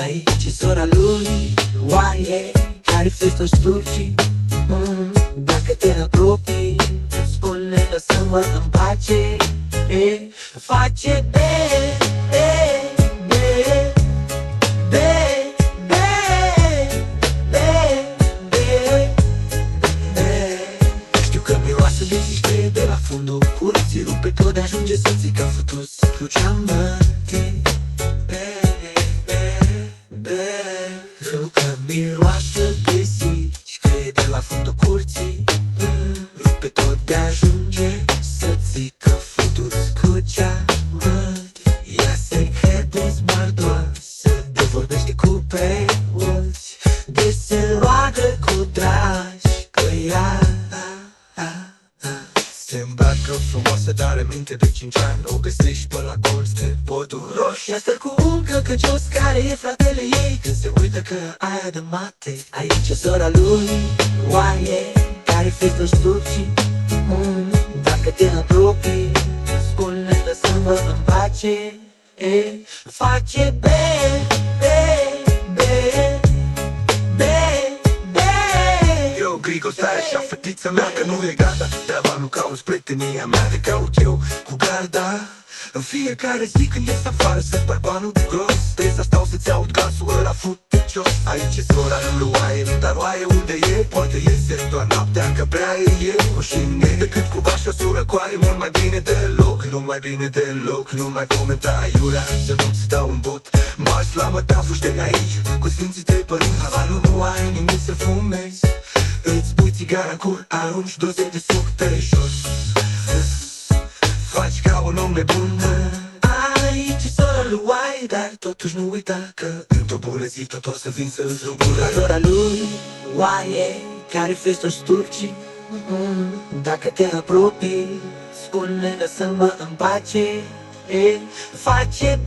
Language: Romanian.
Aici e sora lui, oaie, care festă stulci. Dacă te apropii, spune lăsă-mă în pace. Face Știu că miroase de ziște de la fundul curții. Rupe tot de ajunge să zică futus. Crucea-mă Știu că miroase de ziște de la fundul curții. Rupe tot de ajunge să zică futus. Crucea-mă ea se crede smardoasă, de vorbește cu preoți, de se roagă cu dragi, că ea se îmbracă frumoasă, dar are minte de 5 ani. O găsești pe la colț de podul roșu. Ea stă cu un căcăcios care e fratele ei. Când se uită că aia de mate. Aici e sora lui, oaie, care festă stulci. Dacă te apropii, spune lăsă-mă în pace. Face Eu Grigol, stai așa, fetița mea, că nu e gata. Treaba nu cauți prietenia mea, te caut eu cu garda. În fiecare zi când ies afară, să par banul de gros. Trebuie să stau să-ți aud glasul ăla futecios. Aici e sora lui oaie, dar oaie unde e? Poate iese doar noaptea, că prea e rușine. Decât cu vașa sură coaie, mult mai bine deloc. Nu mai bine deloc, nu mai comenta iurea. Să nu-ți dau un bot, marș la mătafu, șterg aici cu sfinții tăi părinți. Havarul nu ai nimic să fumezi. Îți pui țigara în cur, arunci doze de suc pe jos. Faci ca un om nebun. Aici e sora lui oaie, dar totuși nu uita că într-o bună zi tot o să vin să-ți răbună. Sora lui oaie, care festă stulci. Dacă te apropii, spune lăsă-mă în pace. Face